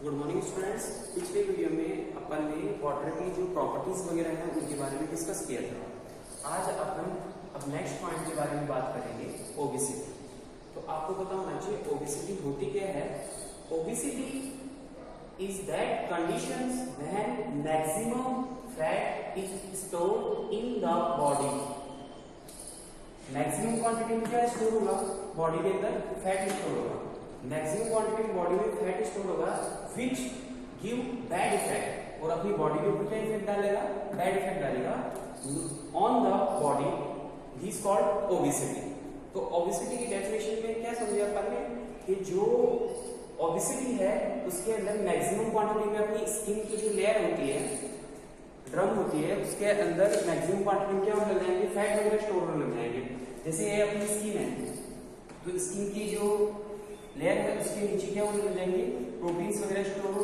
Good morning students. पिछले video में अपन ने वाटर की जो प्रॉपर्टीज वगैरह हैं उनके बारे में डिस्कस किया था। आज अपन अब नेक्स्ट पॉइंट के बारे में बात करेंगे, ओबेसिटी। तो आपको पता होना चाहिए ओबेसिटी होती क्या है। Obesity is that conditions when maximum fat is stored in the body. Maximum quantity में क्या स्टोर होगा? बॉडी के अंदर फैट स्टोर होगा। मैक्सिमम क्वांटिटी में बॉडी में फैट स्टोर होगा विच गिव बैड इफेक्ट, और अपनी बॉडी के ऊपर क्या इफेक्ट डालेगा? बैड इफेक्ट डालेगा on the body. This called obesity. तो ओबेसिटी की डेफिनेशन में क्या समझे अपन ने कि जो ओबेसिटी है उसके अंदर मैक्सिमम क्वांटिटी में अपनी स्किन की जो लेयर होती है, ड्रम होती है, उसके अंदर मैक्सिमम क्वांटिटी में क्या होने लग जाएंगे? फैट वगैरह स्टोर होने लग जाएंगे। जैसे ये अपनी स्किन है, तो स्किन की जो लेयर है उसके नीचे क्या होने लग जाएंगे? प्रोटीन्स वगैरह स्टोर,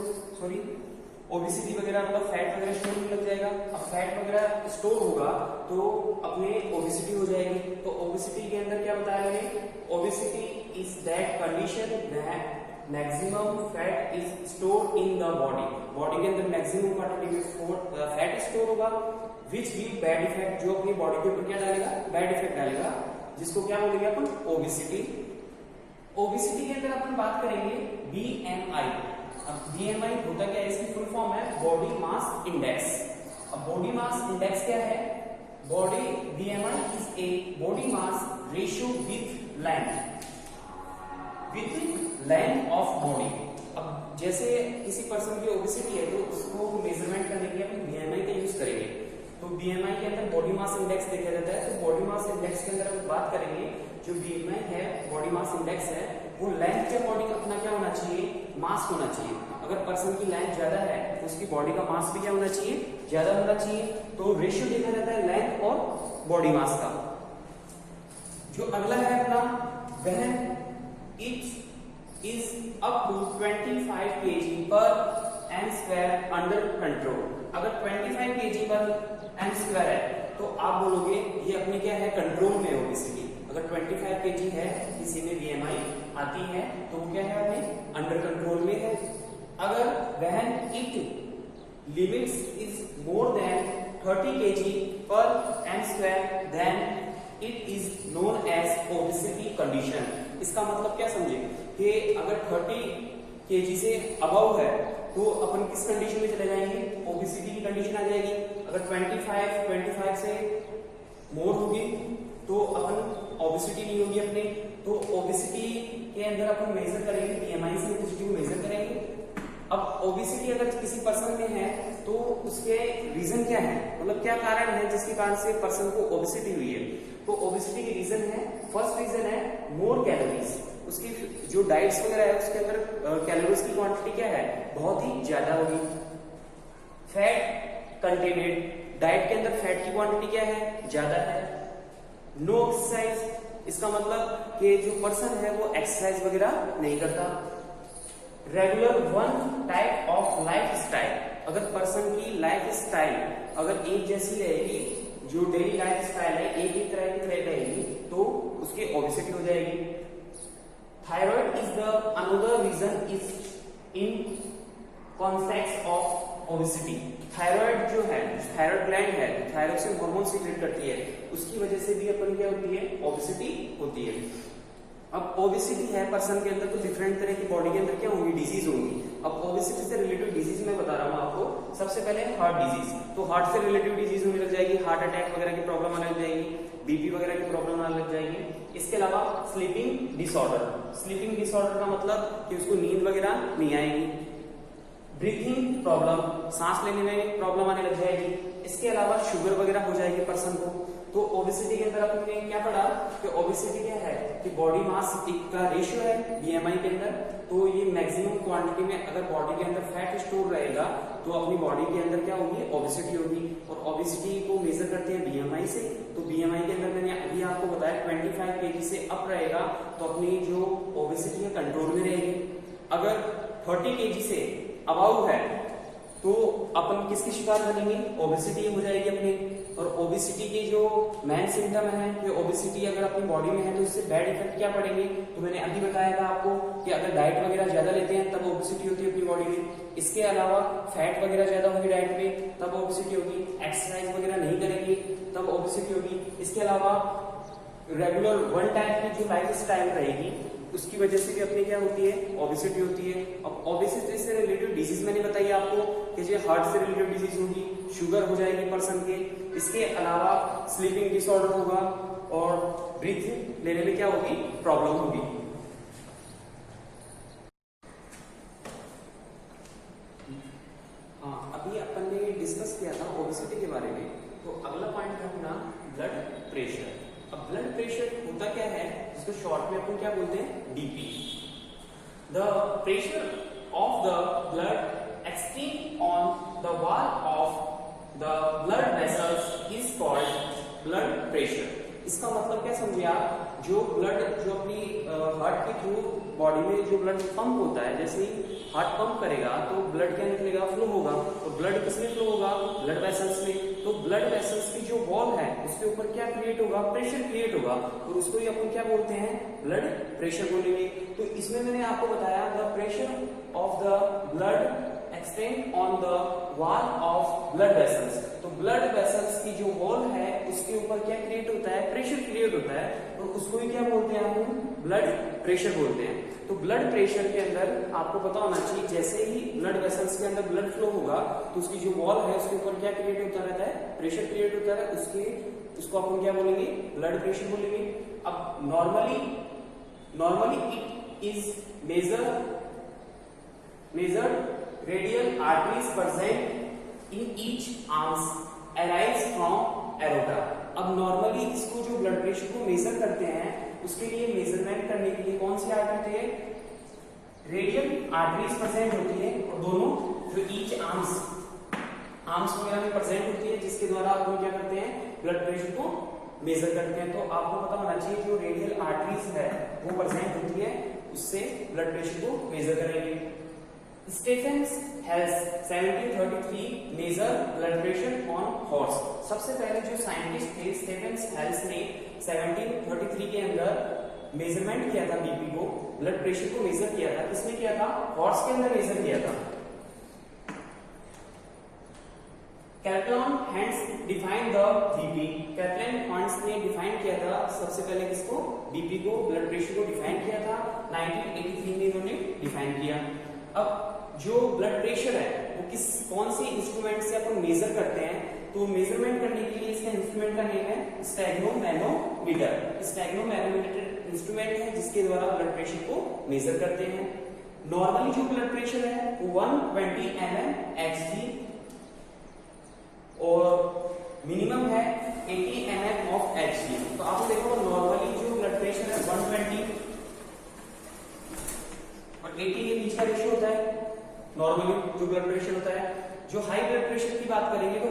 ओबेसिटी वगैरह मतलब फैट वगैरह स्टोर होने लग जाएगा। अब फैट वगैरह स्टोर होगा तो अपने ओबेसिटी हो जाएगी। तो ओबेसिटी के अंदर क्या बताया मैंने? Obesity is that condition that maximum fat is store in the body. Body के अंदर मैक्सिमम क्वांटिटी में फैट स्टोर होगा विच गिव बैड इफेक्ट, जो अपनी बॉडी के ऊपर क्या डालेगा? बैड इफेक्ट डालेगा, जिसको क्या बोलेंगे अपन? ओबेसिटी। ओबेसिटी के अंदर अपन बात करेंगे BMI। अब BMI होता क्या है? इसकी फुल फॉर्म है बॉडी मास इंडेक्स। अब बॉडी मास इंडेक्स क्या है? Body BMI is a body mass ratio with length of body. अब जैसे किसी पर्सन की ओबेसिटी है तो उसको मेजरमेंट करने के लिए अपन BMI का यूज करेंगे। तो BMI के अंदर बॉडी मास इंडेक्स देखा जाता है। तो बॉडी मास इंडेक्स के अंदर हम बात करेंगे, जो BMI है, बॉडी मास इंडेक्स है, वो लेंथ के बॉडी का अपना क्या होना चाहिए? मास होना चाहिए। अगर पर्सन की लेंथ ज्यादा है तो उसकी बॉडी का मास भी क्या होना चाहिए? ज्यादा होना चाहिए। तो रेशियो देखा जाता है लेंथ और बॉडी मास का। जो अगला है अपना, वह it is up to 25 kg पर एन स्क्वायर अंडर कंट्रोल। अगर 25 kg पर एन स्क्वायर है तो आप बोलोगे ये अपनी क्या है? कंट्रोल में ओबेसिटी। अगर 25 kg है, किसी में BMI आती है तो वो क्या है? अपने अंडर कंट्रोल में है। अगर when it limits is more than 30 kg पर n square then it is known as obesity condition. इसका मतलब क्या समझे कि अगर 30 kg से अबव है तो अपन किस कंडीशन में चले जाएंगे? ओबेसिटी की कंडीशन आ जाएगी। अगर 25 से मोर होगी तो अपन ओबेसिटी नहीं होगी अपने। तो ओबेसिटी के अंदर अपन मेजर करेंगे, BMI से ओबेसिटी को मेजर करेंगे। अब ओबेसिटी अगर किसी पर्सन में है तो उसके रीजन क्या है, मतलब क्या कारण है जिसके कारण से पर्सन को ओबेसिटी हुई है? तो ओबेसिटी के रीजन है, फर्स्ट रीजन है मोर कैलोरीज। उसकी जो डाइट्स वगैरह है उसके अंदर कैलोरीज की क्वांटिटी क्या है? बहुत ही ज्यादा होगी। फैट कंटेंटेड, डाइट के अंदर फैट की क्वांटिटी क्या है? ज्यादा है। नो एक्सरसाइज, इसका मतलब कि जो पर्सन है वो एक्सरसाइज वगैरह नहीं करता। Regular one type of life style, अगर पर्सन की लाइफ स्टाइल अगर एक जैसी रहेगी, जो डेली लाइफ स्टाइल है एक ही तरह की रहेगी, तो उसकी ओबेसिटी हो जाएगी। Thyroid is the another reason is in concept of obesity. Thyroid जो है, थायराइड ग्लैंड है, थायराइड से हार्मोन सीक्रेट करती है, उसकी वजह से भी अपन क्या होती है? ओबेसिटी होती है। अब ओबेसिटी है पर्सन के अंदर तो डिफरेंट तरह की बॉडी के अंदर क्या होंगी? डिजीज होंगी। अब ओबेसिटी से रिलेटेड डिजीज मैं बता रहा हूँ आपको। सबसे पहले हार्ट डिजीज, तो हार्ट से रिलेटेड डिजीज होने लग जाएगी, हार्ट अटैक वगैरह की प्रॉब्लम आने लग जाएगी, बीपी वगैरह की प्रॉब्लम आने लग जाएगी। इसके अलावा स्लीपिंग डिसऑर्डर, स्लीपिंग डिसऑर्डर का मतलब कि उसको नींद वगैरह नहीं आएगी। ब्रीथिंग प्रॉब्लम, सांस लेने में प्रॉब्लम आने लग जाएगी। इसके अलावा शुगर वगैरह हो जाएगी पर्सन को। तो ओबेसिटी के अंदर आपने क्या पढ़ा कि ओबेसिटी क्या है कि बॉडी मास का रेशियो है BMI के अंदर। तो ये मैक्सिमम क्वांटिटी में अगर बॉडी के अंदर फैट स्टोर रहेगा तो अपनी बॉडी के अंदर क्या होगी? ओबेसिटी होगी। और ओबेसिटी को मेजर करते हैं BMI से। तो BMI के अंदर मैंने अभी आपको बताया 25 kg से अप रहेगा तो अपनी जो ओबेसिटी है कंट्रोल में रहेगी। अगर 30 kg से अबाउ है तो अपन किसके शिकार बनेंगे, ओबेसिटी हो जाएगी अपने। और ओबेसिटी के जो मेन सिम्टम है कि ओबेसिटी अगर अपनी बॉडी में है तो इससे बैड इफेक्ट क्या पड़ेंगे, तो मैंने अभी बताया था आपको कि अगर डाइट वगैरह ज्यादा लेते हैं तब ओबेसिटी होती है अपनी बॉडी में। इसके अलावा फैट वगैरह ज्यादा होगी डाइट में तब ओबेसिटी होगी, एक्सरसाइज वगैरह नहीं करेंगे तब ओबेसिटी होगी। इसके अलावा रेगुलर वन टाइम की जो लाइफ स्टाइल रहेगी उसकी वजह से भी अपनी क्या होती है, ओबेसिटी होती है। अब ओबेसिटी से रिलेटेड डिजीज मैंने बताई आपको कि जो हार्ट से रिलेटेड डिजीज होगी, शुगर हो जाएगी पर्सन के। इसके अलावा स्लीपिंग डिसऑर्डर होगा और ब्रीथ लेने में क्या होगी, प्रॉब्लम होगी। हाँ, अभी अपन ने डिस्कस किया था ओबेसिटी के बारे में, तो अगला पॉइंट है अपना ब्लड प्रेशर। अब ब्लड प्रेशर होता क्या है, जिसको शॉर्ट में अपन क्या बोलते हैं, DP. The pressure of the blood extreme on the wall of the blood vessels is called blood pressure. इसका मतलब क्या समझे आप, जो ब्लड जो अपनी हार्ट के थ्रू बॉडी में जो ब्लड पंप होता है, जैसे ही हार्ट पंप करेगा तो ब्लड क्या निकलेगा, फ्लो होगा। तो ब्लड किसमें फ्लो होगा, ब्लड वेसल्स में। तो ब्लड वेसल्स की जो वॉल है उसके ऊपर क्या क्रिएट होगा, प्रेशर क्रिएट होगा, और उसको ही अपन क्या बोलते हैं, ब्लड प्रेशर बोलेंगे। तो इसमें मैंने आपको बताया the pressure of the blood extend on the wall of blood vessels. तो ब्लड वेसल्स की जो वॉल है उसके ऊपर क्या क्रिएट होता है, प्रेशर क्रिएट होता है, और उसको ही क्या बोलते हैं हम, ब्लड प्रेशर बोलते हैं। तो ब्लड प्रेशर के अंदर आपको पता होना चाहिए, जैसे ही ब्लड वेसल्स के अंदर ब्लड फ्लो होगा तो उसकी जो वॉल है उसके ऊपर क्या क्रिएट होता रहता है, प्रेशर क्रिएट होता है। उसको अपन क्या बोलेंगे, ब्लड प्रेशर बोलेंगे। अब normally it is measured radial arteries present in each arms arise from aorta. अब नॉर्मली इसको जो ब्लड प्रेशर को मेजर करते हैं उसके लिए मेजरमेंट करने के लिए कौन सी आर्टरी होती है, रेडियल आर्टरीज प्रेजेंट होती है, और दोनों जो ईच आर्म्स वगैरह में प्रेजेंट होती है, जिसके द्वारा आप क्या करते हैं, ब्लड प्रेशर को मेजर करते हैं। तो आपको पता होना चाहिए जो रेडियल आर्टरीज है वो प्रेजेंट होती है, उससे ब्लड प्रेशर को मेजर करेंगे। Stephens has 1733 measure blood pressure on horse. सबसे पहले जो साइंटिस्ट थे स्टेफेंस हेल्स ने 1733 के अंदर मेजरमेंट किया था, बीपी को, ब्लड प्रेशर को मेजर किया था। किसने किया था, हॉर्स के अंदर मेजर किया था। कैल्कुलन हैंड्स डिफाइन द बीपी। कैल्कुलन हैंड्स ने डिफाइन किया था सबसे पहले किसको, बीपी को, ब्लड प्रेशर को डिफाइन किया था 1983 में इन्होंने डिफाइन किया। अब जो ब्लड प्रेशर है वो कौन सी इंस्ट्रूमेंट से अपन मेजर करते हैं, तो मेजरमेंट करने के लिए इसका इंस्ट्रूमेंट का नेम है स्टेगनोमैनोमीटर। स्टेगनोमैनोमीटर इंस्ट्रूमेंट है जिसके द्वारा ब्लड प्रेशर को मेजर करते हैं। नॉर्मली जो ब्लड प्रेशर है वो 120 mmHg और मिनिमम है 80 mmHg। तो आप देखो नॉर्मली जो ब्लड प्रेशर है 120 और 80 के बीच का रेशियो होता है नॉर्मली जो ब्लड प्रेशर होता है। जो हाई ब्लड प्रेशर की बात करेंगे तो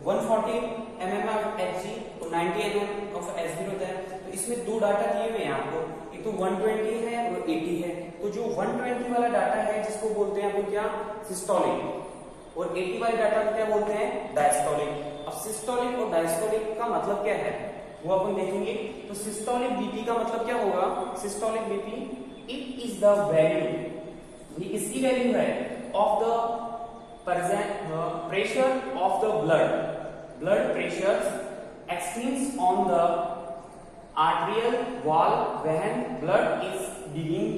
140 mmHg और 90 mmHg होता है। तो इसमें दो डाटा दिए हुए हैं आपको, एक तो 120 है और 80 है। तो जो 120 वाला डाटा है जिसको बोलते हैं अपन क्या, सिस्टोलिक, और 80 वाले डाटा को क्या बोलते हैं, डायस्टोलिक। अब सिस्टोलिक और डायस्टोलिक का मतलब क्या है वो अपन देखेंगे। तो सिस्टोलिक बीपी का मतलब क्या होगा, systolic BP it is the value, ये किसकी वैल्यू है, of the pressure of the blood pressure x tends on the arterial wall when blood is being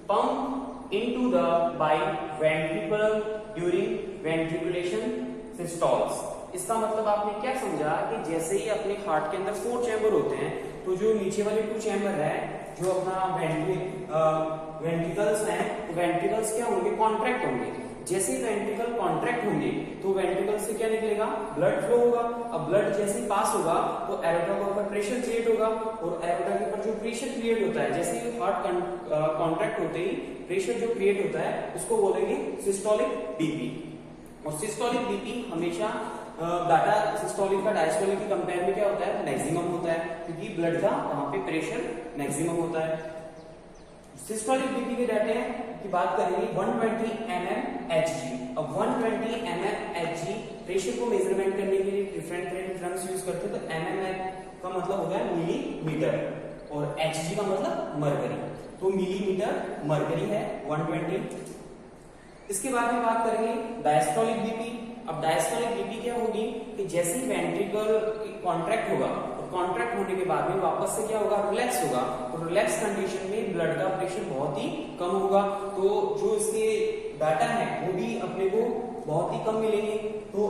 pumped into the by ventricle during ventriculation systoles। इसका मतलब आपने क्या समझा कि जैसे ही अपने हार्ट के अंदर 4 चैम्बर होते हैं, तो जो नीचे वाले 2 चैम्बर है जो अपना वेंट्रिकल्स हैं, तो वेंट्रिकल्स क्या होंगे, कॉन्ट्रैक्ट होंगे। जैसे ही वेंट्रिकल कॉन्ट्रैक्ट होंगे तो वेंट्रिकल से क्या निकलेगा, ब्लड फ्लो होगा। अब ब्लड जैसे ही पास होगा तो एरोटा के ऊपर प्रेशर क्रिएट होगा, और एरोटा के ऊपर जो प्रेशर क्रिएट होता है, जैसे ही हार्ट कॉन्ट्रैक्ट होते ही प्रेशर जो क्रिएट होता है उसको बोलेंगे सिस्टोलिक बीपी। और सिस्टोलिक बीपी हमेशा डाटा सिस्टोलिक का डायस्टोलिक के कंपेयर में क्या होता है, मैक्सिमम होता है, क्योंकि ब्लड का वहां पे प्रेशर मैक्सिमम होता है। सिस्टोलिक बीपी के डाटे हैं की बात करेंगे 120 mm Hg। अब 120 mm Hg प्रेशर को मेजरमेंट करने के लिए डिफरेंट टर्म्स यूज करते हैं। तो mm का मतलब हो गया मिलीमीटर और Hg का मतलब मरकरी, तो मिलीमीटर मरकरी है 120। इसके बाद में बात करेंगे डायस्टोलिक बीपी। अब डायस्टोलिक बीपी क्या होगी कि जैसे ही वेंट्रिकल कॉन्ट्रैक्ट होगा और कॉन्ट्रैक्ट होने के बाद में वापस से क्या होगा, रिलैक्स होगा, और रिलैक्स कंडीशन में ब्लड का प्रेशर बहुत ही कम होगा। तो जो इसके डाटा है वो भी अपने को बहुत ही कम मिलेंगे। तो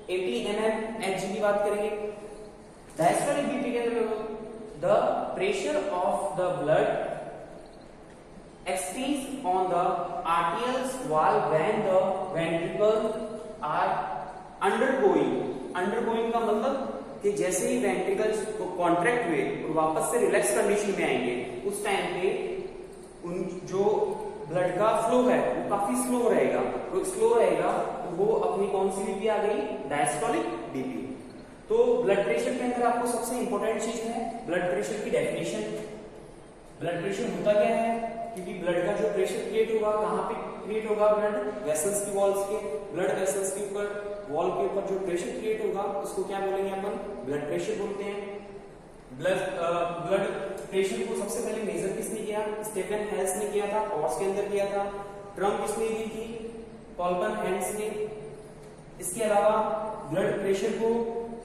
80 mm Hg की बात करेंगे। डायस्टोलिक बीपी के अंदर the pressure of the blood exceeds on the arterial wall when the ventricles are undergoing का मतलब कि जैसे ही वेंट्रिकल्स को कॉन्ट्रैक्ट हुए और वापस से रिलैक्स कंडीशन में आएंगे उस टाइम पे उन जो ब्लड का फ्लो है वो काफी स्लो रहेगा। तो स्लो रहेगा तो वो अपनी कौन सी बीपी आ गई, डायस्टोलिक बीपी। तो ब्लड प्रेशर के अंदर आपको सबसे इंपॉर्टेंट चीज है ब्लड प्रेशर की डेफिनेशन। ब्लड प्रेशर होता क्या है, क्योंकि ब्लड का जो प्रेशर क्रिएट होगा कहाँ पे क्रिएट होगा, ब्लड वेसल्स की वॉल्स के, ब्लड वेसल्स के ऊपर वॉल के ऊपर जो प्रेशर क्रिएट होगा उसको क्या बोलेंगे अपन, ब्लड प्रेशर बोलते हैं। ब्लड प्रेशर को सबसे पहले मेजर किसने किया, स्टीफन हेल्स ने किया था, पॉट्स के अंदर किया था। ट्रम्प किसने दी थी, कोलबर्न हैंड्स ने। इसके अलावा ब्लड प्रेशर को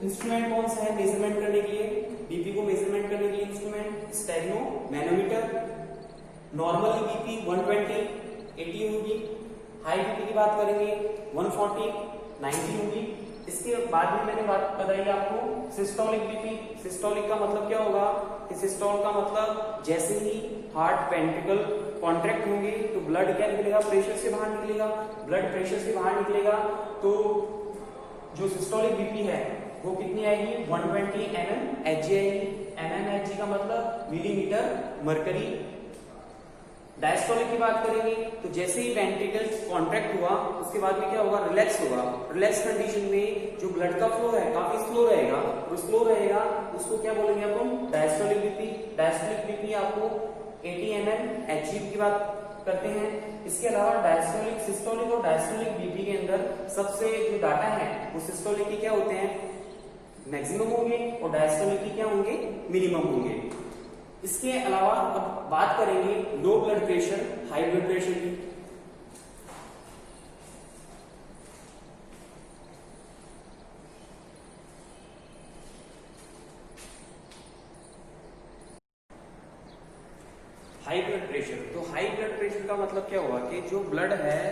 इंस्ट्रूमेंट कौन सा है मेजरमेंट करने के लिए, बीपी को मेजरमेंट करने के लिए instrument steno manometer. Normally BP 120 80 होगी, हाई बीपी की बात करेंगे 140 90 होगी। इसके बाद में मैंने बात बताई आपको सिस्टोलिक बीपी। सिस्टोलिक का मतलब क्या होगा कि सिस्टोल का मतलब जैसे ही हार्ट वेंट्रिकल कॉन्ट्रैक्ट होंगे तो ब्लड क्या निकलेगा, प्रेशर से बाहर निकलेगा। ब्लड प्रेशर से बाहर निकलेगा तो जो सिस्टोलिक बीपी है वो कितनी आएगी, 120 mm Hg आएगी। mm Hg का मतलब मिलीमीटर मरकरी। डायस्टोलिक की बात करेंगे तो जैसे ही वेंट्रिकल कॉन्ट्रैक्ट हुआ उसके बाद में क्या होगा, रिलैक्स होगा। रिलैक्स कंडीशन में जो ब्लड का फ्लो है काफी स्लो रहेगा, और स्लो रहेगा उसको क्या बोलेंगे अपन, डायस्टोलिक बीपी। डायस्टोलिक बीपी आपको 80 mm Hg की बात करते हैं। इसके अलावा डायस्टोलिक, सिस्टोलिक और डायस्टोलिक बीपी के अंदर सबसे जो डाटा है वो सिस्टोलिक के क्या होते हैं, मैक्सिमम होंगे, और डायस्टोलिक के क्या होंगे, मिनिमम होंगे। इसके अलावा अब बात करेंगे low blood pressure, high blood pressure की। हाई ब्लड प्रेशर, तो हाई ब्लड प्रेशर का मतलब क्या होगा कि जो ब्लड है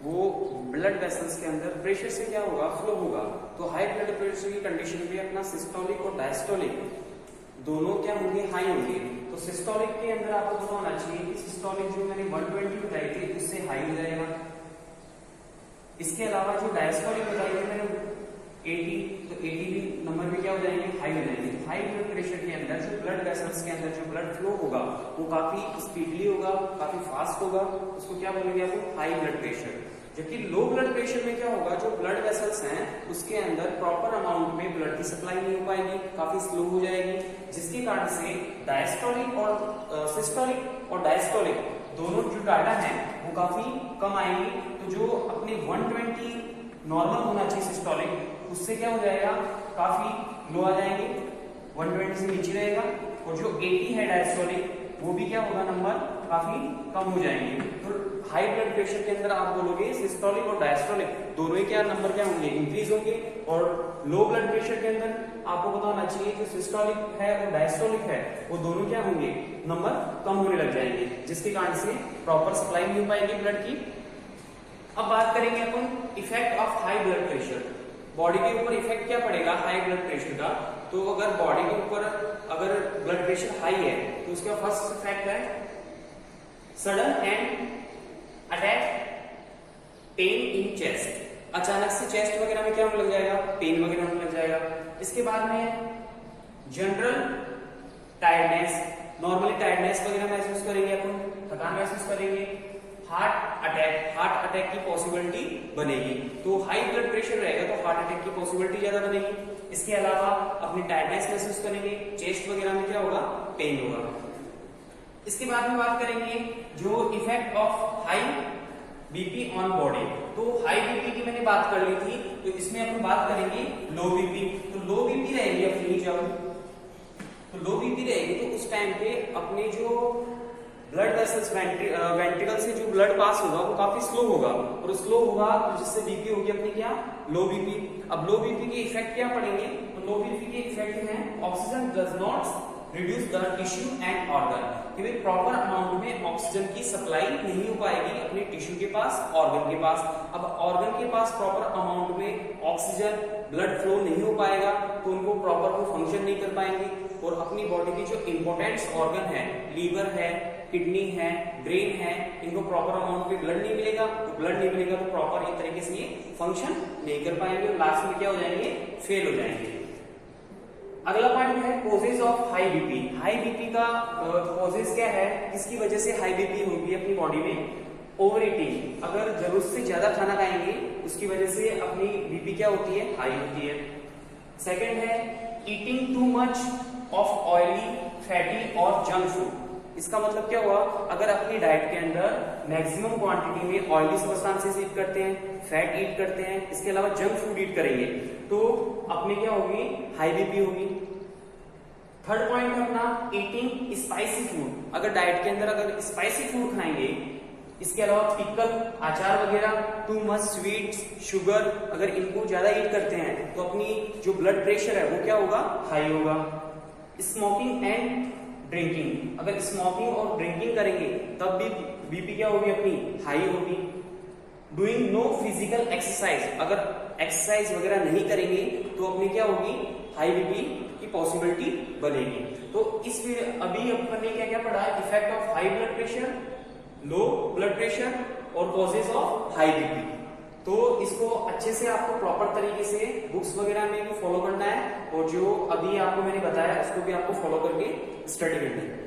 वो ब्लड वेसल्स के अंदर प्रेशर से क्या होगा, फ्लो होगा। तो हाई ब्लड प्रेशर की कंडीशन में अपना सिस्टोलिक और डायस्टोलिक दोनों क्या होंगे, हाई होंगे। तो सिस्टोलिक के अंदर आपको पता होना चाहिए कि सिस्टोलिक जो मैंने 120 बताई थी उससे हाई हो जाएगा। इसके अलावा जो डायस्टोलिक बताई थी मैंने 80, तो 80 भी नंबर भी क्या हो जाएंगे, हाई हो जाएंगे। हाई ब्लड प्रेशर के अंदर जो ब्लड वेसल्स के अंदर जो ब्लड फ्लो होगा वो काफी स्पीडली होगा, काफी फास्ट होगा, उसको क्या बोलेंगे आपको, हाई ब्लड प्रेशर। जबकि लो ब्लड प्रेशर में क्या होगा, जो ब्लड वेसल्स हैं उसके अंदर प्रॉपर अमाउंट में ब्लड की सप्लाई नहीं हो पाएगी, काफी स्लो हो जाएगी, जिसके कारण से डायस्टोलिक और सिस्टोलिक और डायस्टोलिक दोनों जो डाटा है वो काफी कम आएंगी। तो जो अपने 120 नॉर्मल होना चाहिए सिस्टोलिक, उससे क्या हो जाएगा, काफी लो आ जाएंगे, 120 से नीचे रहेगा। और जो 80 है डायस्टोलिक वो भी क्या होगा, नंबर काफी कम हो जाएंगे। तो हाई ब्लड प्रेशर के अंदर आप बोलोगे सिस्टोलिक और डायस्टोलिक दोनों ही क्या नंबर क्या होंगे, इंक्रीज होंगे। और लो ब्लड प्रेशर के अंदर आपको पता होना चाहिए जो सिस्टोलिक है और डायस्टोलिक है वो दोनों क्या होंगे, नंबर कम होने लग जाएंगे, जिसके कारण से प्रॉपर सप्लाई नहीं हो पाएगी ब्लड की। अब बात करेंगे अपन effect of high blood pressure. Body के ऊपर इफेक्ट क्या पड़ेगा हाई ब्लड प्रेशर का, तो अगर बॉडी के ऊपर अगर ब्लड प्रेशर हाई है तो उसका फर्स्ट इफेक्ट है sudden and attack pain in chest. अचानक से चेस्ट वगैरह में क्या होने लग जाएगा, पेन वगैरह होने लग जाएगा। इसके बाद में जनरल टायर्डनेस, नॉर्मली टायर्डनेस वगैरह महसूस करेंगे अपन, थकान महसूस करेंगे। हार्ट अटैक की पॉसिबिलिटी बनेगी। तो हाई ब्लड प्रेशर रहेगा तो हार्ट अटैक की पॉसिबिलिटी ज्यादा बनेगी। इसके अलावा अपनी टायर्डनेस महसूस करेंगे, चेस्ट वगैरह में क्या होगा, पेन होगा। इसके बाद में बात करेंगे जो effect of high BP on body. तो हाई बीपी की मैंने बात कर ली थी, तो इसमें अपन बात करेंगे लो बीपी। तो लो बीपी रहेगी अपनी जब लो बीपी रहेगी तो उस टाइम पे अपने जो ब्लड वेसल्स वेंट्रिकल से जो ब्लड पास होगा वो काफी स्लो होगा, और स्लो होगा तो जिससे बीपी होगी अपनी क्या, लो बीपी। अब लो बीपी के इफेक्ट क्या पड़ेंगे, तो लो बीपी के इफेक्ट हैं oxygen does not reduce the tissue and organ, कि भाई प्रॉपर अमाउंट में ऑक्सीजन की सप्लाई नहीं हो पाएगी अपने टिश्यू के पास, ऑर्गन के पास। अब ऑर्गन के पास प्रॉपर अमाउंट में ऑक्सीजन ब्लड फ्लो नहीं हो पाएगा तो उनको प्रॉपर वो फंक्शन नहीं कर पाएंगे, और अपनी बॉडी की जो इंपॉर्टेंट ऑर्गन है, लीवर है, किडनी है, ब्रेन है, इनको प्रॉपर अमाउंट में ब्लड नहीं मिलेगा, तो ब्लड नहीं मिलेगा तो प्रॉपर एक तरीके से ये फंक्शन नहीं कर पाएंगे, लास्ट में क्या हो जाएंगे, फेल हो जाएंगे। अगला पॉइंट है causes of high BP. High BP का कॉजेज क्या है, किसकी वजह से हाई बीपी होगी अपनी बॉडी में, ओवर ईटिंग, अगर जरूरत से ज्यादा खाना खाएंगे उसकी वजह से अपनी बीपी क्या होती है, हाई होती है। सेकंड है eating too much of oily, fatty और जंक फूड। इसका मतलब क्या हुआ, अगर अपनी डाइट के अंदर मैक्सिमम क्वांटिटी में ऑयली सब्सटेंसेस ईट करते हैं, फैट ईट करते हैं, इसके अलावा जंक फूड ईट करेंगे तो अपनी क्या होगी, हाई बीपी होगी। थर्ड पॉइंट है अपना ईटिंग स्पाइसी फूड। अगर डाइट के अंदर अगर स्पाइसी फूड खाएंगे, इसके अलावा पिकल, अचार वगैरह, टू मच स्वीट्स, शुगर, अगर इनको ज्यादा ईट करते हैं तो अपनी जो ब्लड प्रेशर है वो क्या होगा, हाई होगा। स्मोकिंग एंड ड्रिंकिंग, अगर स्मोकिंग और ड्रिंकिंग करेंगे तब भी बीपी क्या होगी, अपनी हाई होगी। डूइंग नो फिजिकल एक्सरसाइज, अगर एक्सरसाइज वगैरह नहीं करेंगे तो अपनी क्या होगी, हाई बीपी की पॉसिबिलिटी बनेगी। तो इस अभी अपन ने क्या क्या पढ़ा, effect of high blood pressure, low blood pressure और कॉजेज ऑफ हाई बीपी। तो इसको अच्छे से आपको प्रॉपर तरीके से बुक्स वगैरह में भी फॉलो करना है, और जो अभी आपको मैंने बताया उसको भी आपको फॉलो करके स्टडी करना है।